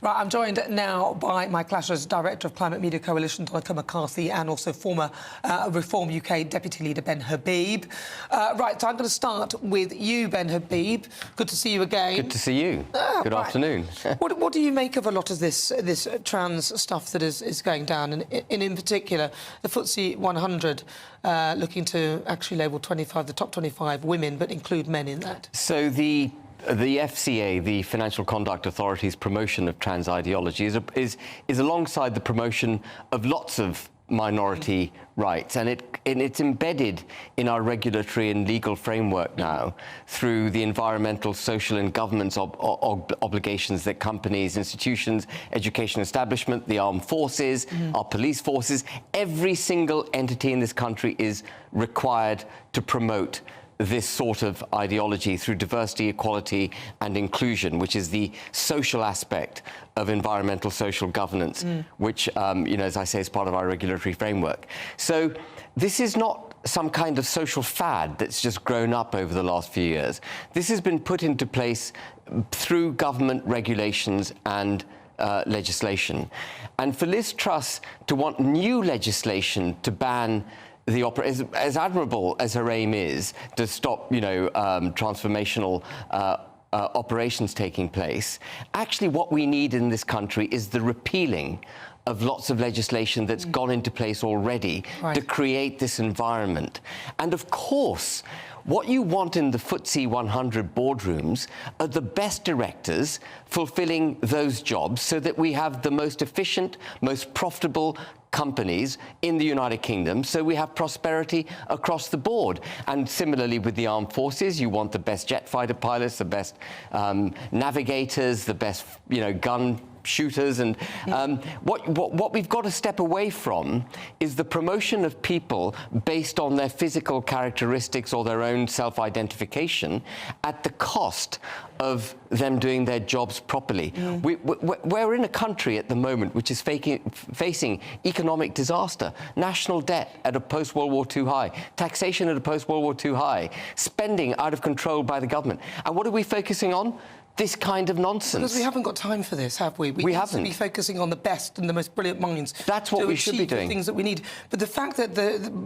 Right, I'm joined now by my clashes Director of Climate Media Coalition, Donnachadh McCarthy, and also former Reform UK Deputy Leader Ben Habib. Right, so I'm going to start with you, Ben Habib. Good to see you again. Good to see you. Good afternoon. What do you make of a lot of this trans stuff that is going down, and in particular the FTSE 100 looking to actually label the top 25 women, but include men in that? So the FCA, the Financial Conduct Authority's promotion of trans ideology, is alongside the promotion of lots of minority rights, and it's embedded in our regulatory and legal framework now through the environmental, social and governance obligations that companies, institutions, education establishment, the armed forces, our police forces, every single entity in this country is required to promote this sort of ideology through diversity, equality and inclusion, which is the social aspect of environmental social governance, which, as I say, is part of our regulatory framework. So this is not some kind of social fad that's just grown up over the last few years. This has been put into place through government regulations and legislation. And for Liz Truss to want new legislation to ban as admirable as her aim is to stop, transformational operations taking place, actually what we need in this country is the repealing of lots of legislation that's gone into place already to create this environment. And of course, what you want in the FTSE 100 boardrooms are the best directors fulfilling those jobs so that we have the most efficient, most profitable companies in the United Kingdom, so we have prosperity across the board. And similarly with the armed forces, you want the best jet fighter pilots, the best navigators, the best, gun shooters, and what we've got to step away from is the promotion of people based on their physical characteristics or their own self-identification at the cost of them doing their jobs properly. We're in a country at the moment which is facing economic disaster, national debt at a post-World War II high, taxation at a post-World War II high, spending out of control by the government. And what are we focusing on? This kind of nonsense. Because we haven't got time for this, have we? We haven't. Need to be focusing on the best and the most brilliant minds. That's what we should be doing. The things that we need. But the fact that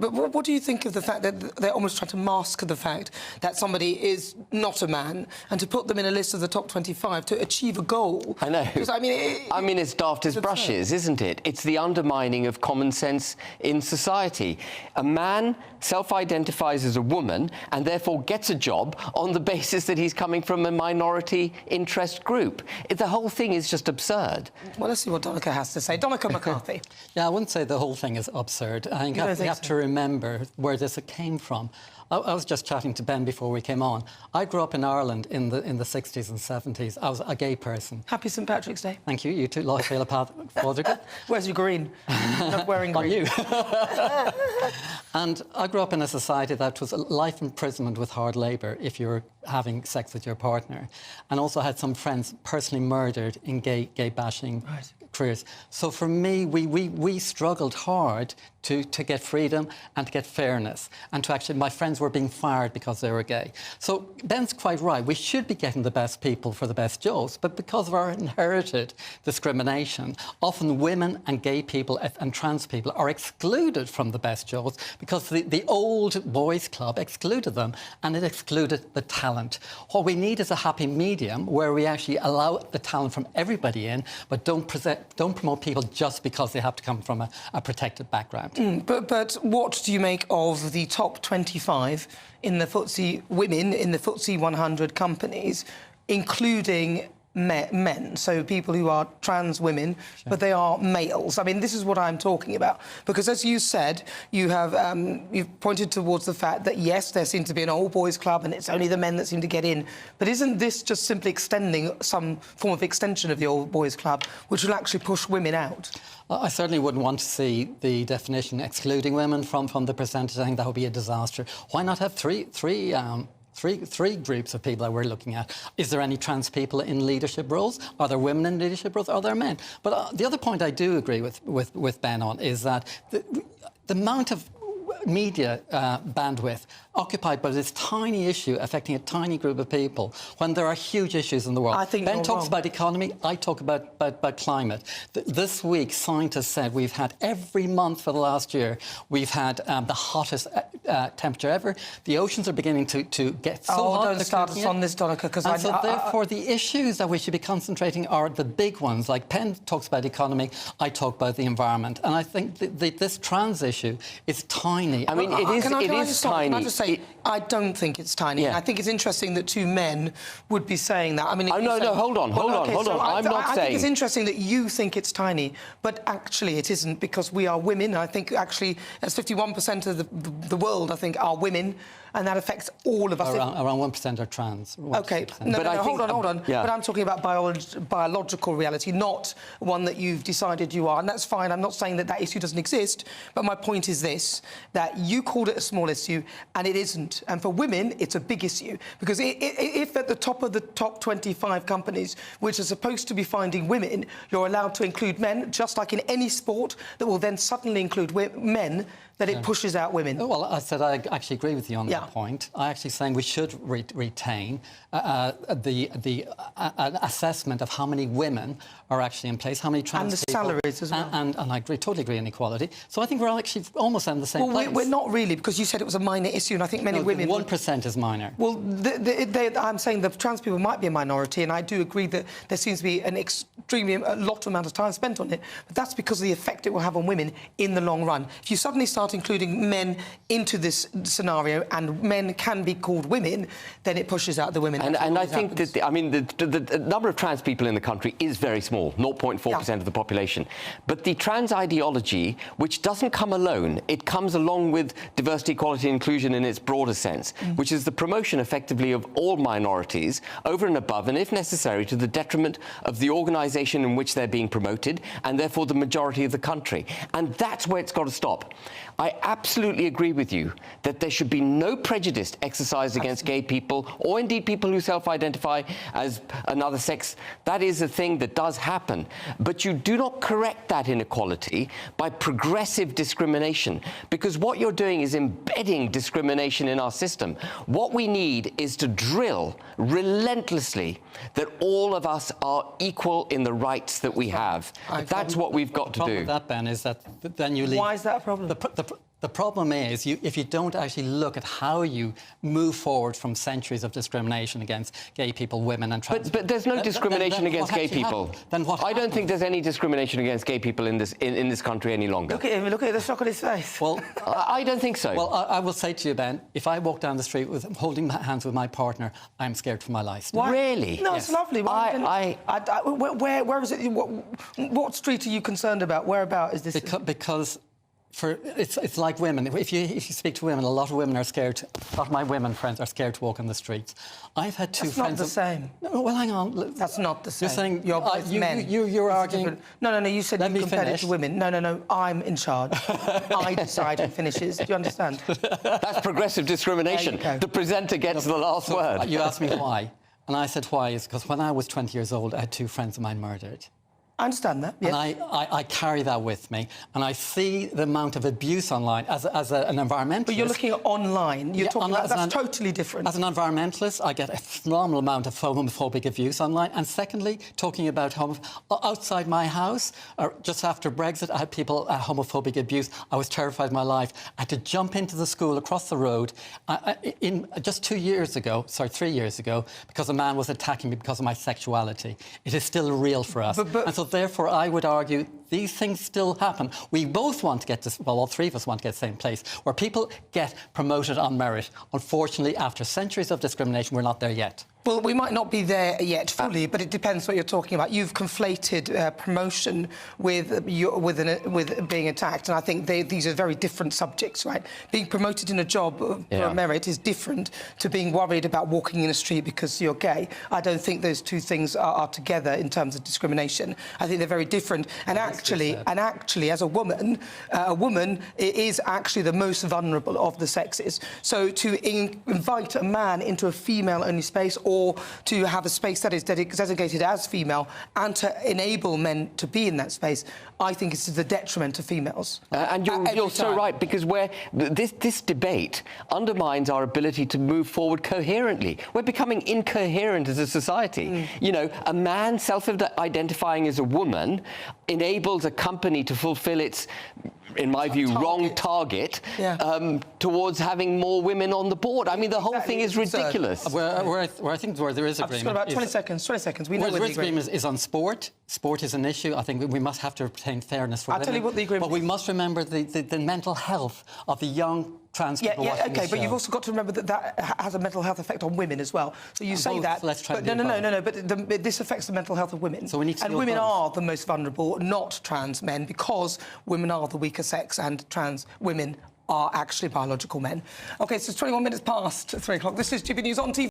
but what do you think of the fact that they're almost trying to mask the fact that somebody is not a man and to put them in a list of the top 25 to achieve a goal? I know. I mean, it's daft as brushes, isn't it? It's the undermining of common sense in society. A man self-identifies as a woman and therefore gets a job on the basis that he's coming from a minority interest group. The whole thing is just absurd. Well, let's see what Donnachadh has to say. Donnachadh McCarthy. Yeah, I wouldn't say the whole thing is absurd. I think we have to remember where this came from. I was just chatting to Ben before we came on. I grew up in Ireland in the 60s and 70s. I was a gay person. Happy St Patrick's Day. Thank you. You too. Loch Fothergill. Where's your green? Not wearing green. On you. And I grew up in a society that was life imprisonment with hard labour if you were having sex with your partner, and also had some friends personally murdered in gay bashing careers. So for me, we struggled hard to get freedom and to get fairness, and to actually, my friends were being fired because they were gay. So Ben's quite right. We should be getting the best people for the best jobs, but because of our inherited discrimination, often women and gay people and trans people are excluded from the best jobs because the old boys club excluded them, and it excluded the talent. What we need is a happy medium where we actually allow the talent from everybody in, but don't promote people just because they have to come from a protected background. But what do you make of the top 25 in the FTSE women in the FTSE 100 companies, including men, so people who are trans women, but they are males? I mean, this is what I'm talking about. Because, as you said, you've pointed towards the fact that, yes, there seems to be an old boys club and it's only the men that seem to get in. But isn't this just simply extending some form of extension of the old boys club, which will actually push women out? I certainly wouldn't want to see the definition excluding women from the percentage. I think that would be a disaster. Why not have three groups of people that we're looking at? Is there any trans people in leadership roles? Are there women in leadership roles? Are there men? But the other point I do agree with Ben on is that the amount of media bandwidth occupied by this tiny issue affecting a tiny group of people when there are huge issues in the world. I think Ben you're talks wrong. about economy, I talk about climate. This week, scientists said we've had every month for the last year, we've had the hottest temperature ever. The oceans are beginning to get so hot. Don't start us on this, Donnachadh, because therefore, the issues that we should be concentrating are the big ones. Like Penn talks about economy, I talk about the environment. And I think this trans issue is tiny. I mean, it is tiny. Can I just say, I don't think it's tiny. Yeah. I think it's interesting that two men would be saying that. I mean, no, hold on. I'm not I saying... think it's interesting that you think it's tiny, but actually it isn't, because we are women. I think actually, as 51% of the world, I think, are women, and that affects all of us. Around 1% are trans. OK, no, hold on. Yeah. But I'm talking about biological reality, not one that you've decided you are. And that's fine. I'm not saying that that issue doesn't exist. But my point is this, that you called it a small issue, and it isn't. And for women, it's a big issue. Because if at the top of the top 25 companies, which are supposed to be finding women, you're allowed to include men, just like in any sport, that will then suddenly include men, that it pushes out women. Well, I said I actually agree with you on that point. I actually saying we should retain the assessment of how many women are actually in place, how many trans and the people, salaries as well. And I agree, totally agree on equality. So I think we're actually almost on the same place. We're not really, because you said it was a minor issue, and I think many women... 1% is minor. Well, I'm saying the trans people might be a minority, and I do agree that there seems to be an extremely lot amount of time spent on it, but that's because of the effect it will have on women in the long run. If you suddenly start including men into this scenario, and men can be called women, then it pushes out the women. And I think that, the number of trans people in the country is very small, 0.4% of the population. But the trans ideology, which doesn't come alone, it comes along with diversity, equality, and inclusion in its broader sense, which is the promotion, effectively, of all minorities over and above, and if necessary, to the detriment of the organisation in which they're being promoted, and therefore the majority of the country. And that's where it's got to stop. I absolutely agree with you that there should be no prejudice exercised against gay people, or indeed people who self-identify as another sex. That is a thing that does happen. But you do not correct that inequality by progressive discrimination, because what you're doing is embedding discrimination in our system. What we need is to drill relentlessly that all of us are equal in the rights that we have. That's what we've got to do. The problem with that, Ben, is that then you leave... Why is that a problem? The problem is, if you don't actually look at how you move forward from centuries of discrimination against gay people, women and trans people... But there's no discrimination against gay people. Then what I don't think there's any discrimination against gay people in this country any longer. Look at him, look at the shock on his face. Well, I don't think so. Well, I will say to you, Ben, if I walk down the street holding hands with my partner, I'm scared for my life. Why? Really? No, it's lovely. Where is it? What street are you concerned about? Whereabout is this? Because it's like women. If you speak to women, a lot of women are scared. A lot of my women friends are scared to walk on the streets. I've had two friends... That's not the same. No, well, hang on. That's not the same. You're saying you're both men. You're arguing... No, you said you compared it to women. No, I'm in charge. I decide who finishes. Do you understand? That's progressive discrimination. The presenter gets the last word. You asked me why. And I said why is because when I was 20 years old, I had two friends of mine murdered. I understand that, yes. And I carry that with me. And I see the amount of abuse online as an environmentalist. But you're looking at online. You're talking about... That's totally different. As an environmentalist, I get a phenomenal amount of homophobic abuse online. And secondly, talking about outside my house, just after Brexit, I had people homophobic abuse. I was terrified of my life. I had to jump into the school across the road just 3 years ago, because a man was attacking me because of my sexuality. It is still real for us. And so therefore, I would argue these things still happen. We both want to get to, well, all three of us want to get to the same place, where people get promoted on merit. Unfortunately, after centuries of discrimination, we're not there yet. Well, we might not be there yet fully, but it depends what you're talking about. You've conflated promotion with being attacked, and I think these are very different subjects, right? Being promoted in a job for merit is different to being worried about walking in a street because you're gay. I don't think those two things are together in terms of discrimination. I think they're very different. And actually, as a woman is actually the most vulnerable of the sexes. So to invite a man into a female-only space or to have a space that is designated as female and to enable men to be in that space, I think it's to the detriment of females. And you're so right, because this debate undermines our ability to move forward coherently. We're becoming incoherent as a society. You know, a man self-identifying as a woman enables a company to fulfill its, in my view, wrong target towards having more women on the board. I mean, the whole thing is ridiculous. Where I think there is agreement. I've just got about 20 seconds. 20 seconds. We know where the agreement is on sport. Sport is an issue. I think we must have to retain fairness for women. I'll tell you what the agreement But we must remember the mental health of the young trans people watching okay, this but show. you've also got to remember that has a mental health effect on women as well. So you say both, that, let's try but to do no. But this affects the mental health of women. So we need to and deal women both. are the most vulnerable, not trans men, because women are the weaker sex, and trans women are actually biological men. Okay, so it's 21 minutes past 3 o'clock. This is GB News on TV.